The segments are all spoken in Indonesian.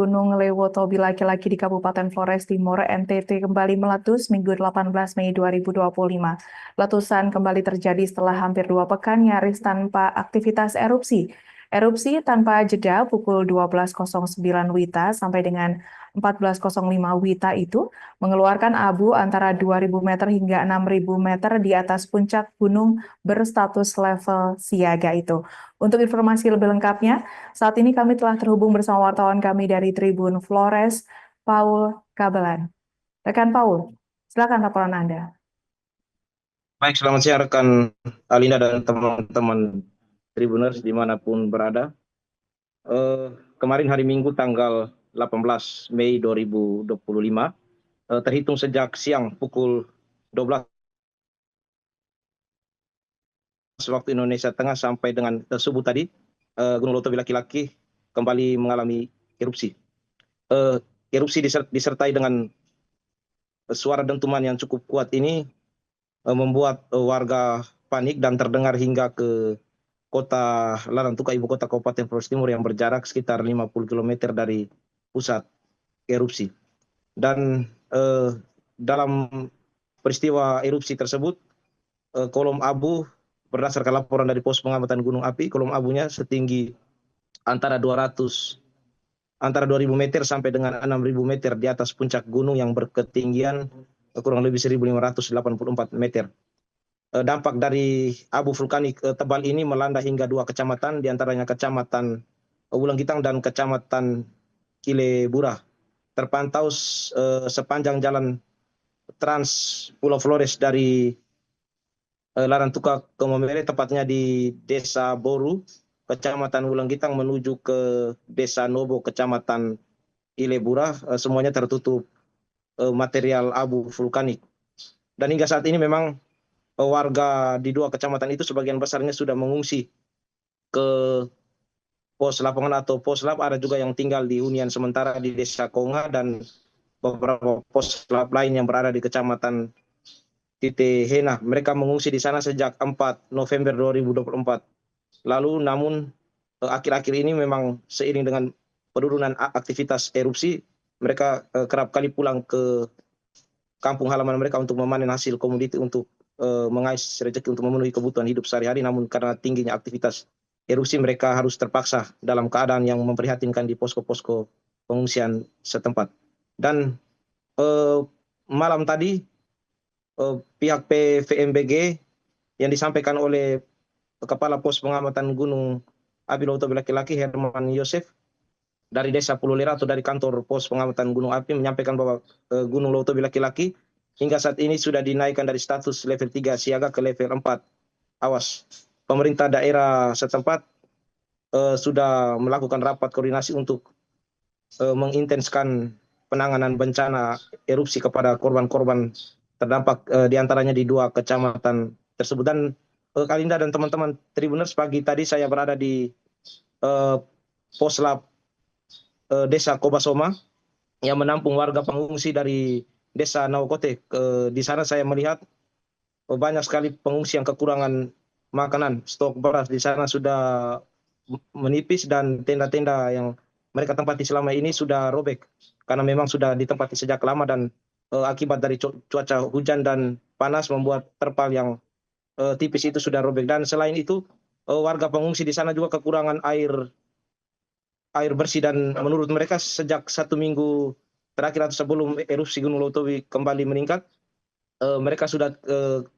Gunung Lewotobi laki-laki di Kabupaten Flores Timur, NTT kembali meletus Minggu 18 Mei 2025. Letusan kembali terjadi setelah hampir 2 pekan nyaris tanpa aktivitas erupsi. Erupsi tanpa jeda pukul 12.09 WITA sampai dengan 14.05 WITA itu mengeluarkan abu antara 2.000 meter hingga 6.000 meter di atas puncak gunung berstatus level siaga itu. Untuk informasi lebih lengkapnya, saat ini kami telah terhubung bersama wartawan kami dari Tribun Flores, Paul Kabelan. Rekan Paul, silakan laporan Anda. Baik, selamat siang rekan Alinda dan teman-teman Tribuners dimanapun berada. Kemarin hari Minggu tanggal 18 Mei 2025, terhitung sejak siang pukul 12 waktu Indonesia Tengah sampai dengan subuh tadi, Gunung Lewotobi laki-laki kembali mengalami erupsi. Erupsi disertai dengan suara dentuman yang cukup kuat ini membuat warga panik dan terdengar hingga ke kota Larantuka, ibu kota Kabupaten Flores Timur yang berjarak sekitar 50 km dari pusat erupsi. Dan dalam peristiwa erupsi tersebut, kolom abu berdasarkan laporan dari pos pengamatan gunung api, kolom abunya setinggi antara 2.000 meter sampai dengan 6.000 meter di atas puncak gunung yang berketinggian kurang lebih 1.584 meter. Dampak dari abu vulkanik tebal ini melanda hingga 2 kecamatan, diantaranya Kecamatan Wulanggitang dan Kecamatan Kilebura. Terpantau sepanjang jalan Trans Pulau Flores dari Larantuka ke Momere, tepatnya di Desa Boru, Kecamatan Wulanggitang menuju ke Desa Nobo, Kecamatan Kilebura, semuanya tertutup material abu vulkanik. Dan hingga saat ini memang warga di 2 kecamatan itu sebagian besarnya sudah mengungsi ke pos lapangan atau pos lab. Ada juga yang tinggal di hunian sementara di Desa Konga dan beberapa pos lab lain yang berada di Kecamatan Titehena. Mereka mengungsi di sana sejak 4 November 2024. Lalu namun akhir-akhir ini memang seiring dengan penurunan aktivitas erupsi, mereka kerap kali pulang ke kampung halaman mereka untuk memanen hasil komoditi untuk mengais rezeki untuk memenuhi kebutuhan hidup sehari-hari. Namun karena tingginya aktivitas erupsi, mereka harus terpaksa dalam keadaan yang memprihatinkan di posko-posko pengungsian setempat. Dan malam tadi pihak PVMBG yang disampaikan oleh Kepala Pos Pengamatan Gunung Api Lewotobi laki-laki Herman Yosef dari Desa Pulau Lera atau dari kantor Pos Pengamatan Gunung Api menyampaikan bahwa Gunung Lewotobi laki-laki hingga saat ini sudah dinaikkan dari status level 3 siaga ke level 4 awas. Pemerintah daerah setempat sudah melakukan rapat koordinasi untuk mengintenskan penanganan bencana erupsi kepada korban-korban terdampak diantaranya di 2 kecamatan tersebut. Dan Kalinda dan teman-teman Tribuners, pagi tadi saya berada di Poslab Desa Kobasoma yang menampung warga pengungsi dari Desa Naokote. Di sana saya melihat banyak sekali pengungsi yang kekurangan makanan, stok beras di sana sudah menipis dan tenda-tenda yang mereka tempati selama ini sudah robek karena memang sudah ditempati sejak lama dan akibat dari cuaca hujan dan panas membuat terpal yang tipis itu sudah robek. Dan selain itu warga pengungsi di sana juga kekurangan air bersih dan menurut mereka sejak 1 minggu terakhir atau sebelum erupsi Gunung Lewotobi kembali meningkat, mereka sudah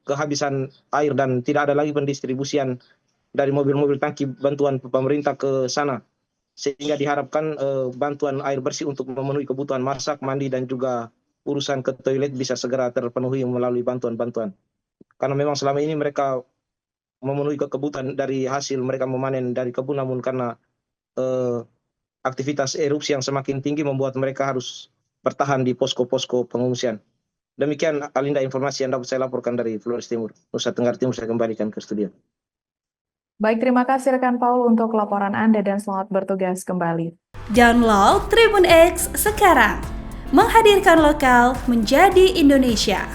kehabisan air dan tidak ada lagi pendistribusian dari mobil-mobil tangki bantuan pemerintah ke sana, sehingga diharapkan bantuan air bersih untuk memenuhi kebutuhan masak, mandi dan juga urusan ke toilet bisa segera terpenuhi melalui bantuan-bantuan. Karena memang selama ini mereka memenuhi kebutuhan dari hasil mereka memanen dari kebun, namun karena aktivitas erupsi yang semakin tinggi membuat mereka harus bertahan di posko-posko pengungsian. Demikian Alinda informasi yang dapat saya laporkan dari Flores Timur, Nusa Tenggara Timur. Saya kembalikan ke studio. Baik, terima kasih rekan Paul untuk laporan Anda dan selamat bertugas kembali. Download Tribun X sekarang, menghadirkan lokal menjadi Indonesia.